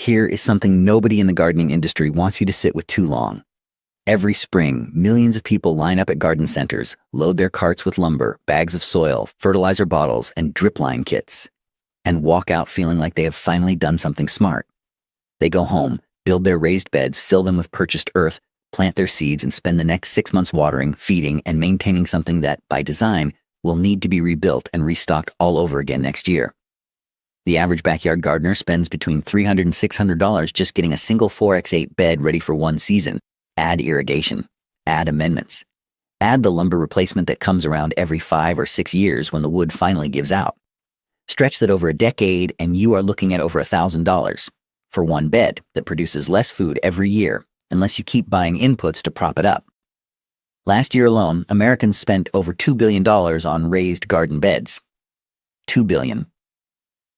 Here is something nobody in the gardening industry wants you to sit with too long. Every spring, millions of people line up at garden centers, load their carts with lumber, bags of soil, fertilizer bottles, and drip line kits, and walk out feeling like they have finally done something smart. They go home, build their raised beds, fill them with purchased earth, plant their seeds, and spend the next 6 months watering, feeding, and maintaining something that, by design, will need to be rebuilt and restocked all over again next year. The average backyard gardener spends between $300 and $600 just getting a single 4x8 bed ready for one season. Add irrigation. Add amendments. Add the lumber replacement that comes around every 5 or 6 years when the wood finally gives out. Stretch that over a decade and you are looking at over $1,000 for one bed that produces less food every year unless you keep buying inputs to prop it up. Last year alone, Americans spent over $2 billion on raised garden beds. $2 billion.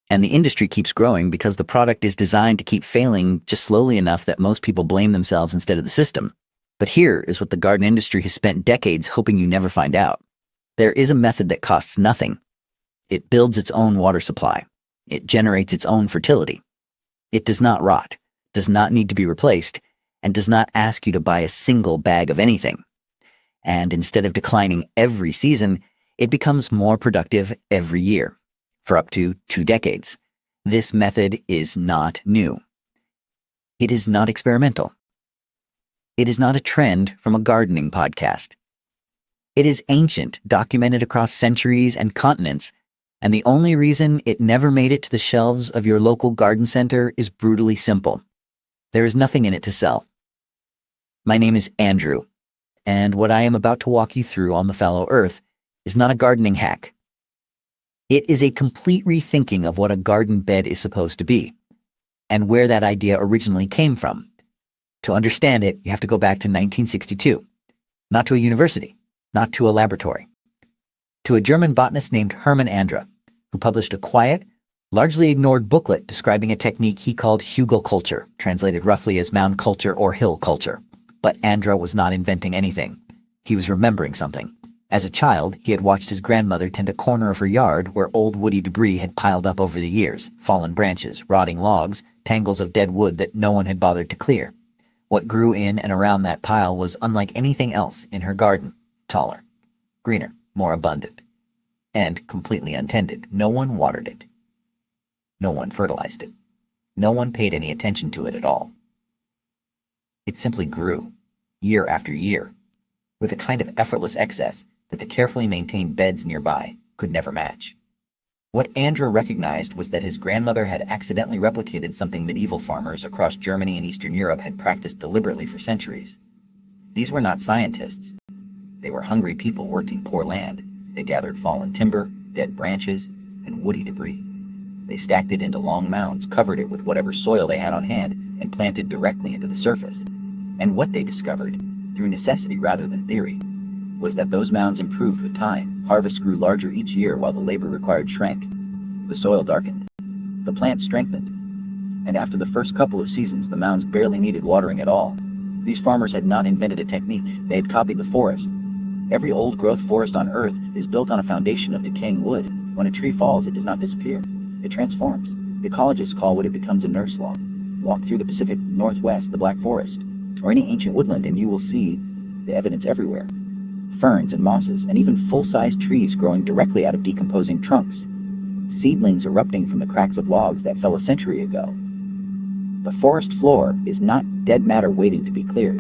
And the industry keeps growing because the product is designed to keep failing just slowly enough that most people blame themselves instead of the system. But here is what the garden industry has spent decades hoping you never find out. There is a method that costs nothing. It builds its own water supply. It generates its own fertility. It does not rot, does not need to be replaced, and does not ask you to buy a single bag of anything. And instead of declining every season, it becomes more productive every year. For up to 2 decades. This method is not new. It is not experimental. It is not a trend from a gardening podcast. It is ancient, documented across centuries and continents, and the only reason it never made it to the shelves of your local garden center is brutally simple. There is nothing in it to sell. My name is Andrew, and what I am about to walk you through on the fallow earth is not a gardening hack. It is a complete rethinking of what a garden bed is supposed to be, and where that idea originally came from. To understand it, you have to go back to 1962, not to a university, not to a laboratory, to a German botanist named Hermann Andra, who published a quiet, largely ignored booklet describing a technique he called Hugelkultur, translated roughly as mound culture or hill culture. But Andra was not inventing anything. He was remembering something. As a child, he had watched his grandmother tend a corner of her yard where old woody debris had piled up over the years, fallen branches, rotting logs, tangles of dead wood that no one had bothered to clear. What grew in and around that pile was unlike anything else in her garden, taller, greener, more abundant, and completely untended. No one watered it. No one fertilized it. No one paid any attention to it at all. It simply grew, year after year, with a kind of effortless excess that the carefully maintained beds nearby could never match. What Andra recognized was that his grandmother had accidentally replicated something medieval farmers across Germany and Eastern Europe had practiced deliberately for centuries. These were not scientists. They were hungry people working poor land. They gathered fallen timber, dead branches, and woody debris. They stacked it into long mounds, covered it with whatever soil they had on hand, and planted directly into the surface. And what they discovered, through necessity rather than theory, was that those mounds improved with time. Harvests grew larger each year while the labor required shrank. The soil darkened. The plants strengthened. And after the first couple of seasons, the mounds barely needed watering at all. These farmers had not invented a technique. They had copied the forest. Every old-growth forest on Earth is built on a foundation of decaying wood. When a tree falls, it does not disappear. It transforms. Ecologists call what it becomes a nurse log. Walk through the Pacific Northwest, the Black Forest, or any ancient woodland, and you will see the evidence everywhere. Ferns and mosses, and even full-sized trees growing directly out of decomposing trunks. Seedlings erupting from the cracks of logs that fell a century ago. The forest floor is not dead matter waiting to be cleared.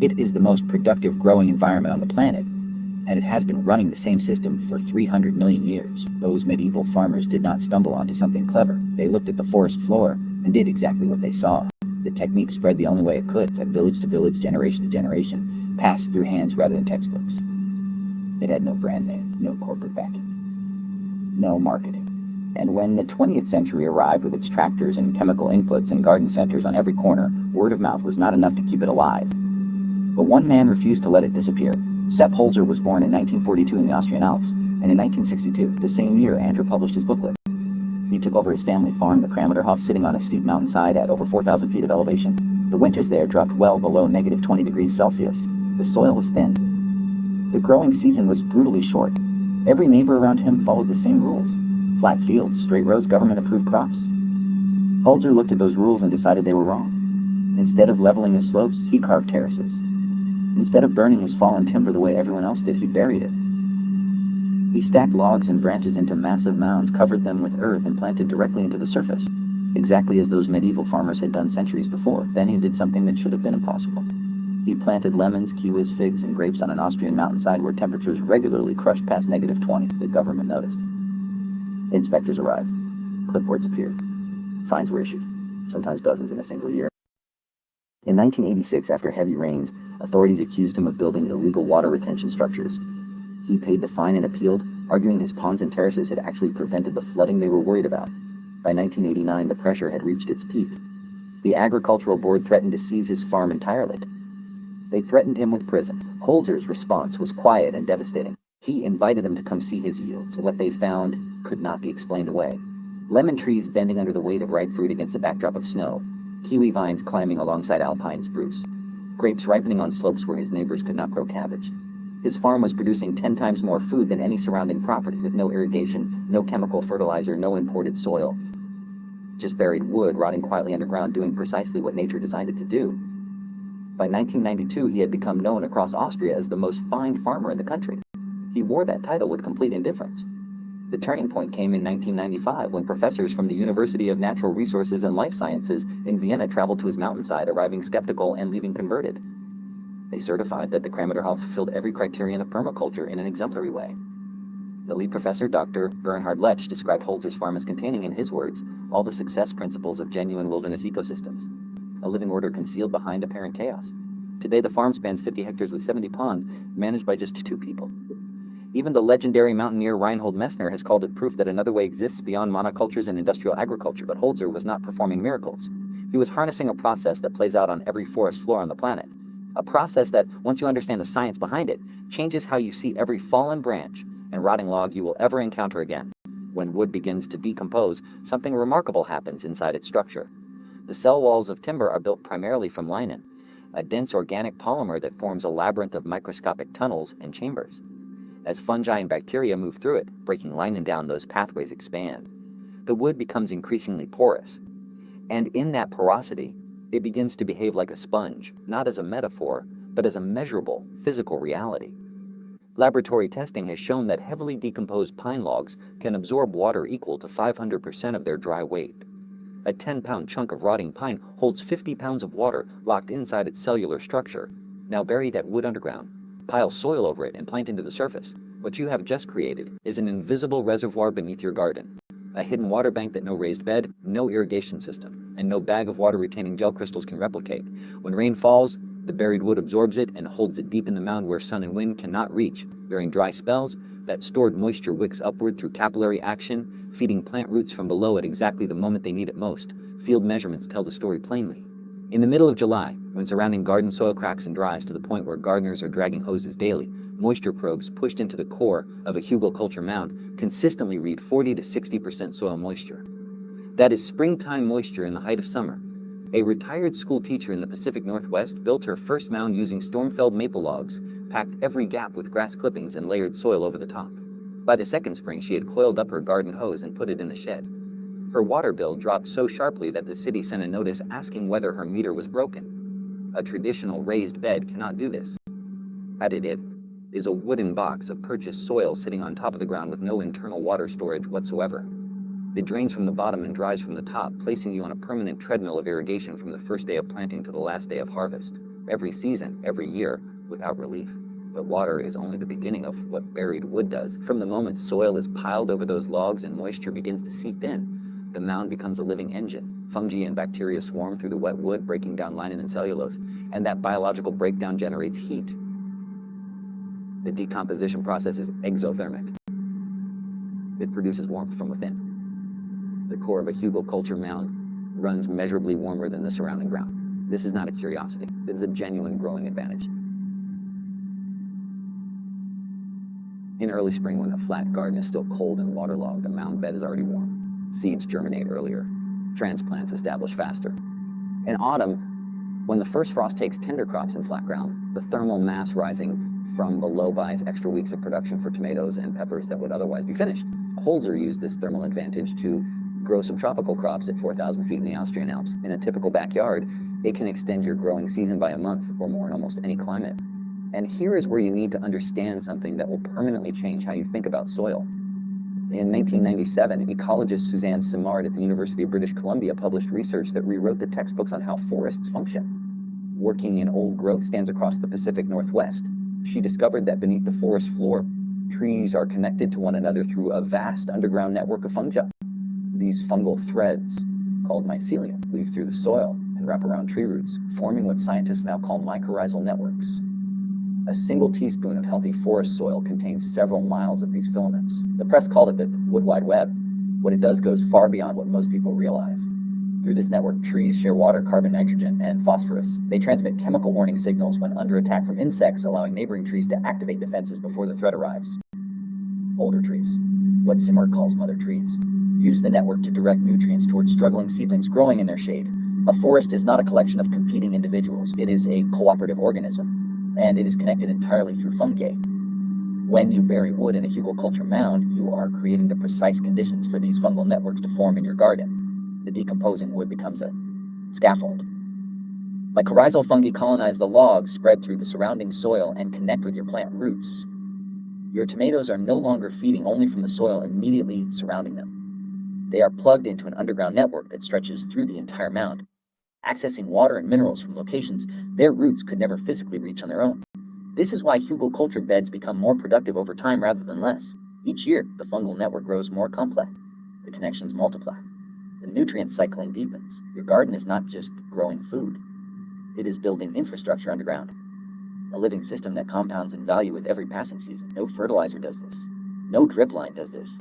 It is the most productive growing environment on the planet, and it has been running the same system for 300 million years. Those medieval farmers did not stumble onto something clever. They looked at the forest floor and did exactly what they saw. The technique spread the only way it could, from village to village, generation to generation, passed through hands rather than textbooks. It had no brand name, no corporate backing, no marketing. And when the 20th century arrived with its tractors and chemical inputs and garden centers on every corner, word of mouth was not enough to keep it alive. But one man refused to let it disappear. Sepp Holzer was born in 1942 in the Austrian Alps, and in 1962, the same year, Andra published his booklet. He took over his family farm, the Krameterhof, sitting on a steep mountainside at over 4,000 feet of elevation. The winters there dropped well below negative 20 degrees Celsius. The soil was thin. The growing season was brutally short. Every neighbor around him followed the same rules. Flat fields, straight rows, government-approved crops. Holzer looked at those rules and decided they were wrong. Instead of leveling his slopes, he carved terraces. Instead of burning his fallen timber the way everyone else did, he buried it. He stacked logs and branches into massive mounds, covered them with earth, and planted directly into the surface, exactly as those medieval farmers had done centuries before. Then he did something that should have been impossible. He planted lemons, kiwis, figs, and grapes on an Austrian mountainside where temperatures regularly crushed past -20. The government noticed. Inspectors arrived. Clipboards appeared. Fines were issued, sometimes dozens in a single year. In 1986, after heavy rains, authorities accused him of building illegal water retention structures. He paid the fine and appealed, arguing his ponds and terraces had actually prevented the flooding they were worried about. By 1989, the pressure had reached its peak. The Agricultural Board threatened to seize his farm entirely. They threatened him with prison. Holzer's response was quiet and devastating. He invited them to come see his yields. What they found could not be explained away. Lemon trees bending under the weight of ripe fruit against a backdrop of snow. Kiwi vines climbing alongside alpine spruce. Grapes ripening on slopes where his neighbors could not grow cabbage. His farm was producing 10 times more food than any surrounding property, with no irrigation, no chemical fertilizer, no imported soil. Just buried wood rotting quietly underground, doing precisely what nature designed it to do. By 1992, he had become known across Austria as the most fined farmer in the country. He wore that title with complete indifference. The turning point came in 1995 when professors from the University of Natural Resources and Life Sciences in Vienna traveled to his mountainside, arriving skeptical and leaving converted. They certified that the Krameterhof fulfilled every criterion of permaculture in an exemplary way. The lead professor, Dr. Bernhard Lech, described Holzer's farm as containing, in his words, all the success principles of genuine wilderness ecosystems, a living order concealed behind apparent chaos. Today, the farm spans 50 hectares with 70 ponds, managed by just 2 people. Even the legendary mountaineer Reinhold Messner has called it proof that another way exists beyond monocultures and industrial agriculture, but Holzer was not performing miracles. He was harnessing a process that plays out on every forest floor on the planet. A process that, once you understand the science behind it, changes how you see every fallen branch and rotting log you will ever encounter again. When wood begins to decompose, something remarkable happens inside its structure. The cell walls of timber are built primarily from linen, a dense organic polymer that forms a labyrinth of microscopic tunnels and chambers. As fungi and bacteria move through it, breaking linen down, those pathways expand. The wood becomes increasingly porous, and in that porosity, it begins to behave like a sponge, not as a metaphor, but as a measurable, physical reality. Laboratory testing has shown that heavily decomposed pine logs can absorb water equal to 500% of their dry weight. A 10-pound chunk of rotting pine holds 50 pounds of water locked inside its cellular structure. Now bury that wood underground, pile soil over it, and plant into the surface. What you have just created is an invisible reservoir beneath your garden. A hidden water bank that no raised bed, no irrigation system, and no bag of water-retaining gel crystals can replicate. When rain falls, the buried wood absorbs it and holds it deep in the mound where sun and wind cannot reach. During dry spells, that stored moisture wicks upward through capillary action, feeding plant roots from below at exactly the moment they need it most. Field measurements tell the story plainly. In the middle of July, when surrounding garden soil cracks and dries to the point where gardeners are dragging hoses daily, moisture probes pushed into the core of a Hugelkultur mound consistently read 40 to 60% soil moisture. That is springtime moisture in the height of summer. A retired school teacher in the Pacific Northwest built her first mound using storm-felled maple logs, packed every gap with grass clippings, and layered soil over the top. By the second spring, she had coiled up her garden hose and put it in the shed. Her water bill dropped so sharply that the city sent a notice asking whether her meter was broken. A traditional raised bed cannot do this. Added it is a wooden box of purchased soil sitting on top of the ground with no internal water storage whatsoever. It drains from the bottom and dries from the top, placing you on a permanent treadmill of irrigation from the first day of planting to the last day of harvest. Every season, every year, without relief. But water is only the beginning of what buried wood does. From the moment soil is piled over those logs and moisture begins to seep in, the mound becomes a living engine. Fungi and bacteria swarm through the wet wood, breaking down linen and cellulose, and that biological breakdown generates heat. The decomposition process is exothermic. It produces warmth from within. The core of a Hugelkultur mound runs measurably warmer than the surrounding ground. This is not a curiosity. This is a genuine growing advantage. In early spring, when the flat garden is still cold and waterlogged, the mound bed is already warm. Seeds germinate earlier. Transplants establish faster. In autumn, when the first frost takes tender crops in flat ground, the thermal mass rising from below buys extra weeks of production for tomatoes and peppers that would otherwise be finished. Holzer used this thermal advantage to Grow subtropical crops at 4,000 feet in the Austrian Alps. In a typical backyard, it can extend your growing season by a month or more in almost any climate. And here is where you need to understand something that will permanently change how you think about soil. In 1997, ecologist Suzanne Simard at the University of British Columbia published research that rewrote the textbooks on how forests function. Working in old growth stands across the Pacific Northwest, she discovered that beneath the forest floor, trees are connected to one another through a vast underground network of fungi. These fungal threads, called mycelium, weave through the soil and wrap around tree roots, forming what scientists now call mycorrhizal networks. A single teaspoon of healthy forest soil contains several miles of these filaments. The press called it the Wood Wide Web. What it does goes far beyond what most people realize. Through this network, trees share water, carbon, nitrogen, and phosphorus. They transmit chemical warning signals when under attack from insects, allowing neighboring trees to activate defenses before the threat arrives. Older trees, what Simard calls mother trees, use the network to direct nutrients towards struggling seedlings growing in their shade. A forest is not a collection of competing individuals. It is a cooperative organism, and it is connected entirely through fungi. When you bury wood in a hugelkultur mound, you are creating the precise conditions for these fungal networks to form in your garden. The decomposing wood becomes a scaffold. Mycorrhizal fungi colonize the logs, spread through the surrounding soil, and connect with your plant roots. Your tomatoes are no longer feeding only from the soil immediately surrounding them. They are plugged into an underground network that stretches through the entire mound, accessing water and minerals from locations their roots could never physically reach on their own. This is why hugelkultur beds become more productive over time rather than less. Each year, the fungal network grows more complex. The connections multiply. The nutrient cycling deepens. Your garden is not just growing food. It is building infrastructure underground. A living system that compounds in value with every passing season. No fertilizer does this. No drip line does this.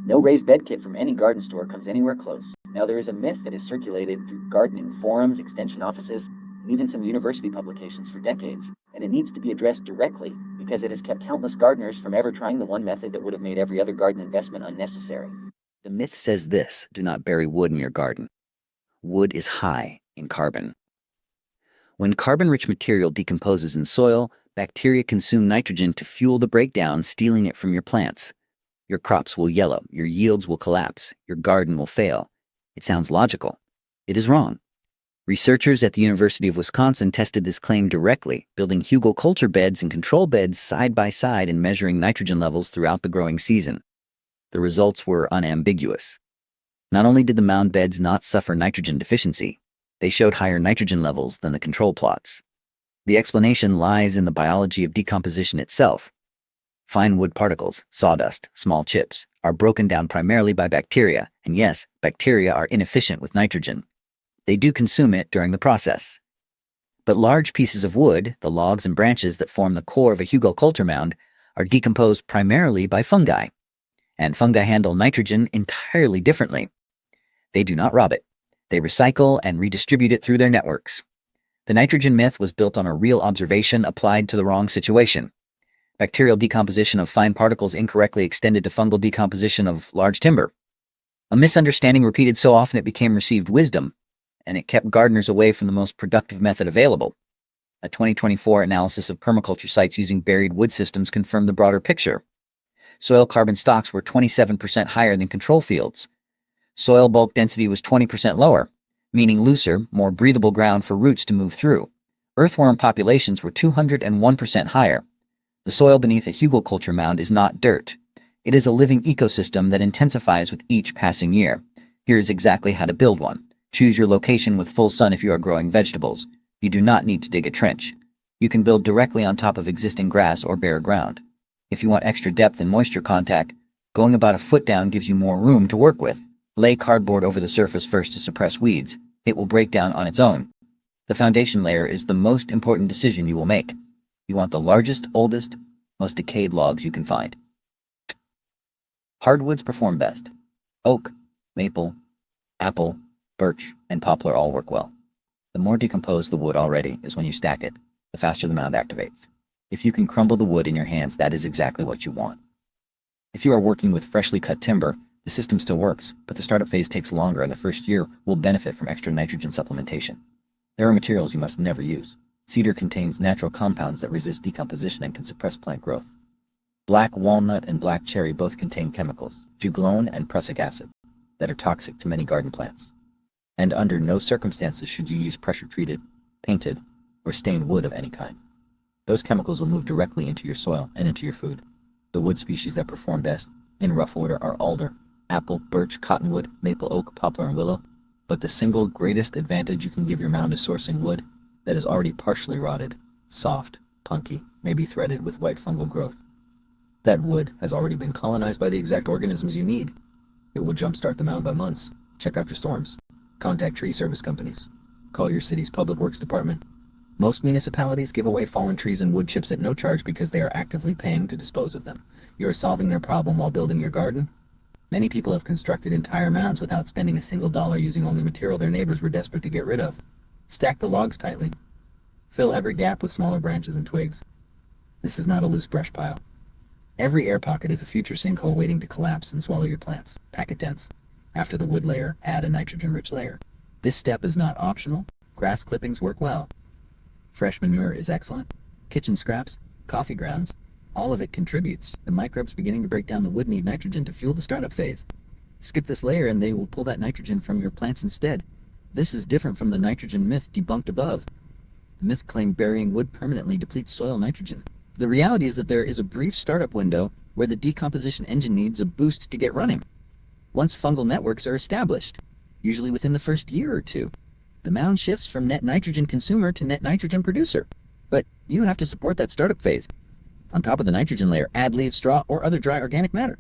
No raised bed kit from any garden store comes anywhere close. Now, there is a myth that has circulated through gardening forums, extension offices, and even some university publications for decades, and it needs to be addressed directly because it has kept countless gardeners from ever trying the one method that would have made every other garden investment unnecessary. The myth says this: do not bury wood in your garden. Wood is high in carbon. When carbon-rich material decomposes in soil, bacteria consume nitrogen to fuel the breakdown, stealing it from your plants. Your crops will yellow, your yields will collapse, your garden will fail. It sounds logical. It is wrong. Researchers at the University of Wisconsin tested this claim directly, building hugelkultur beds and control beds side by side and measuring nitrogen levels throughout the growing season. The results were unambiguous. Not only did the mound beds not suffer nitrogen deficiency, they showed higher nitrogen levels than the control plots. The explanation lies in the biology of decomposition itself. Fine wood particles, sawdust, small chips, are broken down primarily by bacteria, and yes, bacteria are inefficient with nitrogen. They do consume it during the process. But large pieces of wood, the logs and branches that form the core of a hugelkultur mound, are decomposed primarily by fungi. And fungi handle nitrogen entirely differently. They do not rob it. They recycle and redistribute it through their networks. The nitrogen myth was built on a real observation applied to the wrong situation. Bacterial decomposition of fine particles incorrectly extended to fungal decomposition of large timber. A misunderstanding repeated so often it became received wisdom, and it kept gardeners away from the most productive method available. A 2024 analysis of permaculture sites using buried wood systems confirmed the broader picture. Soil carbon stocks were 27% higher than control fields. Soil bulk density was 20% lower, meaning looser, more breathable ground for roots to move through. Earthworm populations were 201% higher. The soil beneath a hugelkultur mound is not dirt. It is a living ecosystem that intensifies with each passing year. Here is exactly how to build one. Choose your location with full sun if you are growing vegetables. You do not need to dig a trench. You can build directly on top of existing grass or bare ground. If you want extra depth and moisture contact, going about a foot down gives you more room to work with. Lay cardboard over the surface first to suppress weeds. It will break down on its own. The foundation layer is the most important decision you will make. You want the largest, oldest, most decayed logs you can find. Hardwoods perform best. Oak, maple, apple, birch, and poplar all work well. The more decomposed the wood already is when you stack it, the faster the mound activates. If you can crumble the wood in your hands, that is exactly what you want. If you are working with freshly cut timber, the system still works, but the startup phase takes longer and the first year will benefit from extra nitrogen supplementation. There are materials you must never use. Cedar contains natural compounds that resist decomposition and can suppress plant growth. Black walnut and black cherry both contain chemicals, juglone and prussic acid. that are toxic to many garden plants. And under no circumstances should you use pressure-treated, painted, or stained wood of any kind. Those chemicals will move directly into your soil and into your food. The wood species that perform best, in rough order, are alder, apple, birch, cottonwood, maple, oak, poplar, and willow. But the single greatest advantage you can give your mound is sourcing wood that is already partially rotted, soft, punky, maybe threaded with white fungal growth. That wood has already been colonized by the exact organisms you need. It will jumpstart the mound by months. Check after storms. Contact tree service companies. Call your city's public works department. Most municipalities give away fallen trees and wood chips at no charge because they are actively paying to dispose of them. You are solving their problem while building your garden. Many people have constructed entire mounds without spending a single dollar using only material their neighbors were desperate to get rid of. Stack the logs tightly. Fill every gap with smaller branches and twigs. This is not a loose brush pile. Every air pocket is a future sinkhole waiting to collapse and swallow your plants. Pack it dense. After the wood layer, add a nitrogen-rich layer. This step is not optional. Grass clippings work well. Fresh manure is excellent. Kitchen scraps, coffee grounds, all of it contributes. The microbes beginning to break down the wood need nitrogen to fuel the startup phase. Skip this layer and they will pull that nitrogen from your plants instead. This is different from the nitrogen myth debunked above. The myth claimed burying wood permanently depletes soil nitrogen. The reality is that there is a brief startup window where the decomposition engine needs a boost to get running. Once fungal networks are established, usually within the first year or two, the mound shifts from net nitrogen consumer to net nitrogen producer. But you have to support that startup phase. On top of the nitrogen layer, add leaves, straw, or other dry organic matter.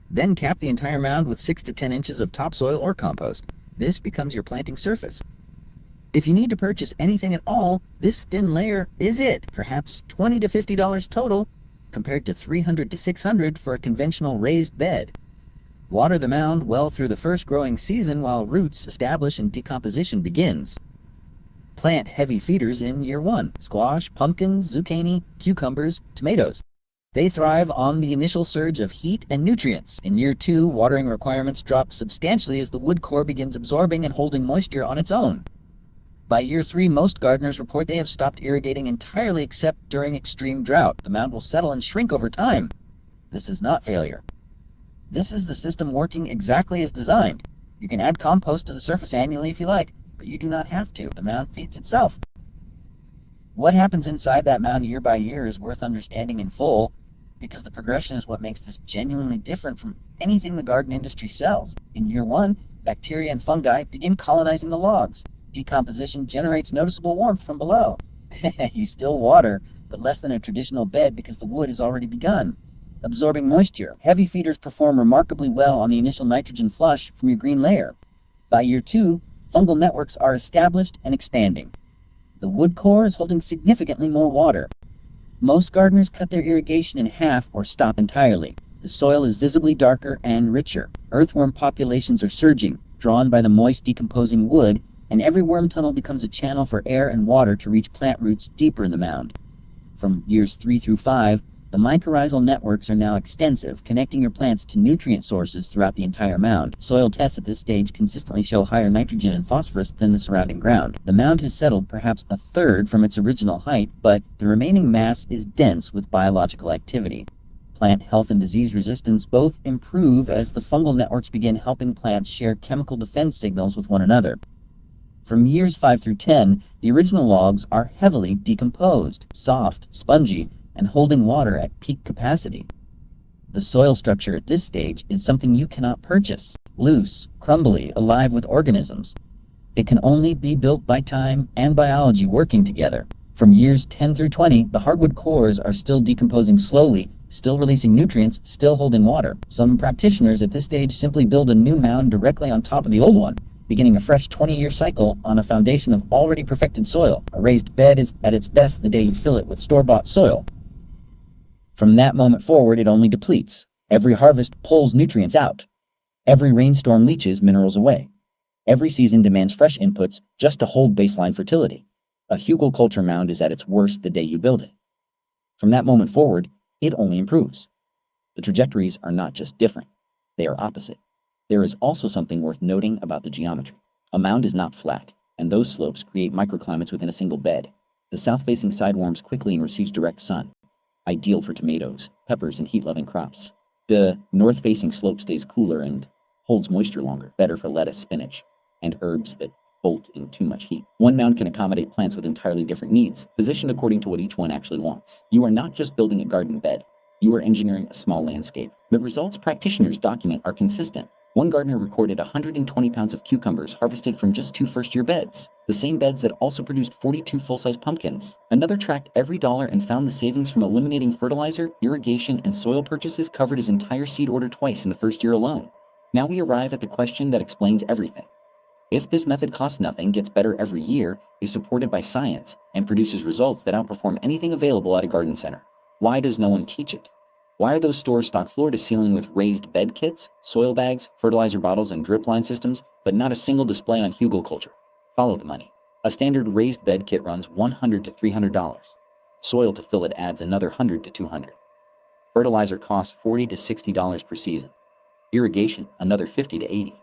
Then cap the entire mound with 6 to 10 inches of topsoil or compost. This becomes your planting surface. If you need to purchase anything at all, this thin layer is it. Perhaps $20 to $50 total, compared to $300 to $600 for a conventional raised bed. Water the mound well through the first growing season while roots establish and decomposition begins. Plant heavy feeders in year 1. Squash, pumpkins, zucchini, cucumbers, tomatoes. They thrive on the initial surge of heat and nutrients. In year 2, watering requirements drop substantially as the wood core begins absorbing and holding moisture on its own. By year 3, most gardeners report they have stopped irrigating entirely except during extreme drought. The mound will settle and shrink over time. This is not failure. This is the system working exactly as designed. You can add compost to the surface annually if you like, but you do not have to. The mound feeds itself. What happens inside that mound year by year is worth understanding in full, because the progression is what makes this genuinely different from anything the garden industry sells. In year 1, bacteria and fungi begin colonizing the logs. Decomposition generates noticeable warmth from below. You still water, but less than a traditional bed because the wood has already begun absorbing moisture. Heavy feeders perform remarkably well on the initial nitrogen flush from your green layer. By year 2, fungal networks are established and expanding. The wood core is holding significantly more water. Most gardeners cut their irrigation in half or stop entirely. The soil is visibly darker and richer. Earthworm populations are surging, drawn by the moist decomposing wood, and every worm tunnel becomes a channel for air and water to reach plant roots deeper in the mound. From years 3 through 5, the mycorrhizal networks are now extensive, connecting your plants to nutrient sources throughout the entire mound. Soil tests at this stage consistently show higher nitrogen and phosphorus than the surrounding ground. The mound has settled perhaps a third from its original height, but the remaining mass is dense with biological activity. Plant health and disease resistance both improve as the fungal networks begin helping plants share chemical defense signals with one another. From years 5 through 10, the original logs are heavily decomposed, soft, spongy, and holding water at peak capacity. The soil structure at this stage is something you cannot purchase. Loose, crumbly, alive with organisms. It can only be built by time and biology working together. From years 10 through 20, the hardwood cores are still decomposing slowly, still releasing nutrients, still holding water. Some practitioners at this stage simply build a new mound directly on top of the old one, beginning a fresh 20-year cycle on a foundation of already perfected soil. A raised bed is at its best the day you fill it with store-bought soil. From that moment forward, it only depletes. Every harvest pulls nutrients out. Every rainstorm leaches minerals away. Every season demands fresh inputs just to hold baseline fertility. A Hugelkultur mound is at its worst the day you build it. From that moment forward, it only improves. The trajectories are not just different, they are opposite. There is also something worth noting about the geometry. A mound is not flat, and those slopes create microclimates within a single bed. The south-facing side warms quickly and receives direct sun, ideal for tomatoes, peppers, and heat-loving crops. The north-facing slope stays cooler and holds moisture longer, better for lettuce, spinach, and herbs that bolt in too much heat. One mound can accommodate plants with entirely different needs, positioned according to what each one actually wants. You are not just building a garden bed, you are engineering a small landscape. The results practitioners document are consistent. One gardener recorded 120 pounds of cucumbers harvested from just 2 first-year beds, the same beds that also produced 42 full-size pumpkins. Another tracked every dollar and found the savings from eliminating fertilizer, irrigation, and soil purchases covered his entire seed order twice in the first year alone. Now we arrive at the question that explains everything. If this method costs nothing, gets better every year, is supported by science, and produces results that outperform anything available at a garden center, why does no one teach it? Why are those stores stocked floor to ceiling with raised bed kits, soil bags, fertilizer bottles, and drip line systems, but not a single display on Hugelkultur? Follow the money. A standard raised bed kit runs $100 to $300. Soil to fill it adds another $100 to $200. Fertilizer costs $40 to $60 per season. Irrigation, another $50 to $80.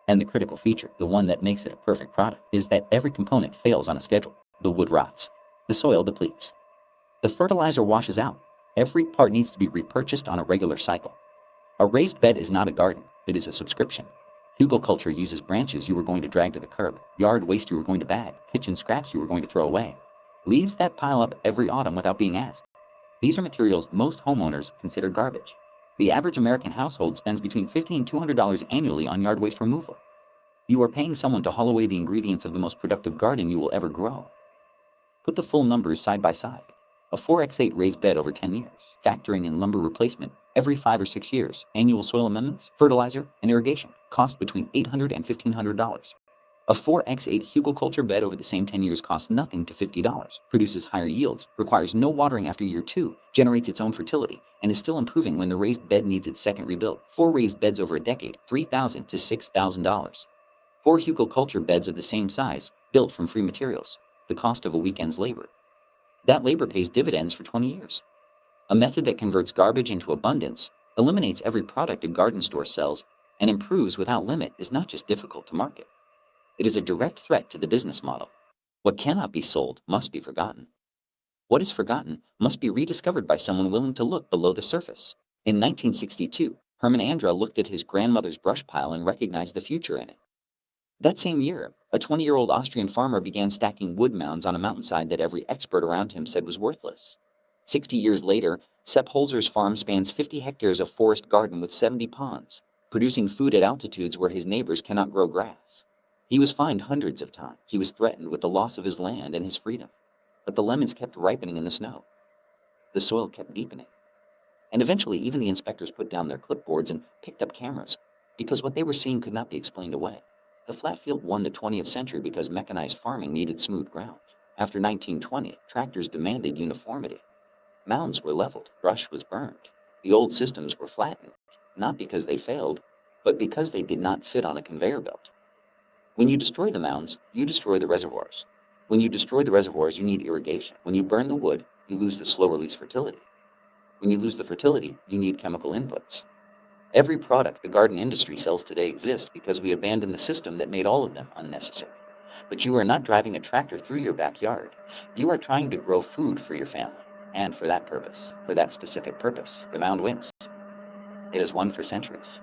And the critical feature, the one that makes it a perfect product, is that every component fails on a schedule. The wood rots. The soil depletes. The fertilizer washes out. Every part needs to be repurchased on a regular cycle. A raised bed is not a garden, it is a subscription. Hugelkultur uses branches you were going to drag to the curb, yard waste you were going to bag, kitchen scraps you were going to throw away. Leaves that pile up every autumn without being asked. These are materials most homeowners consider garbage. The average American household spends between $50 and $200 annually on yard waste removal. You are paying someone to haul away the ingredients of the most productive garden you will ever grow. Put the full numbers side by side. A 4x8 raised bed over 10 years, factoring in lumber replacement every 5 or 6 years, annual soil amendments, fertilizer, and irrigation, cost between $800 and $1,500. A 4x8 Hugelkultur bed over the same 10 years costs nothing to $50, produces higher yields, requires no watering after year 2, generates its own fertility, and is still improving when the raised bed needs its second rebuild. 4 raised beds over a decade, $3,000 to $6,000. 4 Hugelkultur beds of the same size, built from free materials, the cost of a weekend's labor. That labor pays dividends for 20 years. A method that converts garbage into abundance, eliminates every product a garden store sells, and improves without limit is not just difficult to market. It is a direct threat to the business model. What cannot be sold must be forgotten. What is forgotten must be rediscovered by someone willing to look below the surface. In 1962, Andra looked at his grandmother's brush pile and recognized the future in it. That same year, a 20-year-old Austrian farmer began stacking wood mounds on a mountainside that every expert around him said was worthless. 60 years later, Sepp Holzer's farm spans 50 hectares of forest garden with 70 ponds, producing food at altitudes where his neighbors cannot grow grass. He was fined hundreds of times. He was threatened with the loss of his land and his freedom. But the lemons kept ripening in the snow. The soil kept deepening. And eventually, even the inspectors put down their clipboards and picked up cameras, because what they were seeing could not be explained away. The flat field won the 20th century because mechanized farming needed smooth ground. After 1920, tractors demanded uniformity. Mounds were leveled, brush was burned. The old systems were flattened, not because they failed, but because they did not fit on a conveyor belt. When you destroy the mounds, you destroy the reservoirs. When you destroy the reservoirs, you need irrigation. When you burn the wood, you lose the slow-release fertility. When you lose the fertility, you need chemical inputs. Every product the garden industry sells today exists because we abandoned the system that made all of them unnecessary. But you are not driving a tractor through your backyard. You are trying to grow food for your family. And for that purpose, for that specific purpose, the mound wins. It has won for centuries.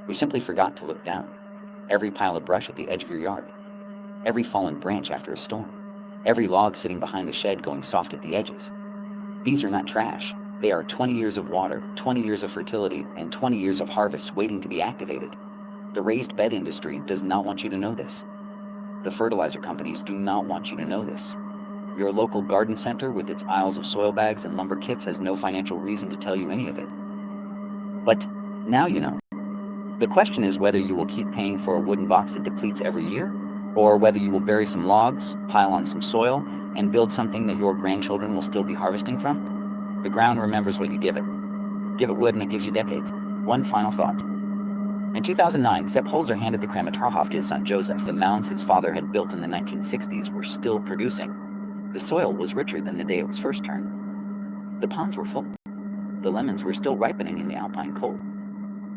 We simply forgot to look down. Every pile of brush at the edge of your yard. Every fallen branch after a storm. Every log sitting behind the shed going soft at the edges. These are not trash. They are 20 years of water, 20 years of fertility, and 20 years of harvest waiting to be activated. The raised bed industry does not want you to know this. The fertilizer companies do not want you to know this. Your local garden center with its aisles of soil bags and lumber kits has no financial reason to tell you any of it. But now you know. The question is whether you will keep paying for a wooden box that depletes every year, or whether you will bury some logs, pile on some soil, and build something that your grandchildren will still be harvesting from. The ground remembers what you give it. Give it wood and it gives you decades. One final thought. In 2009, Sepp Holzer handed the Krameterhof to his son Joseph. The mounds his father had built in the 1960s were still producing. The soil was richer than the day it was first turned. The ponds were full. The lemons were still ripening in the alpine cold.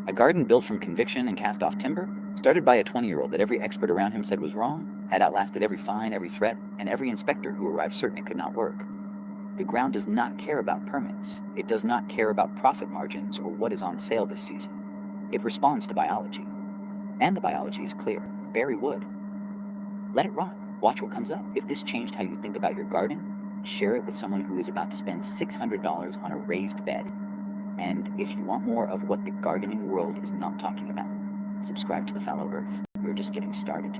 A garden built from conviction and cast-off timber, started by a 20-year-old that every expert around him said was wrong, had outlasted every fine, every threat, and every inspector who arrived certain it could not work. The ground does not care about permits. It does not care about profit margins or what is on sale this season. It responds to biology. And the biology is clear. Bury wood. Let it rot. Watch what comes up. If this changed how you think about your garden, share it with someone who is about to spend $600 on a raised bed. And if you want more of what the gardening world is not talking about, subscribe to the Fallow Earth. We're just getting started.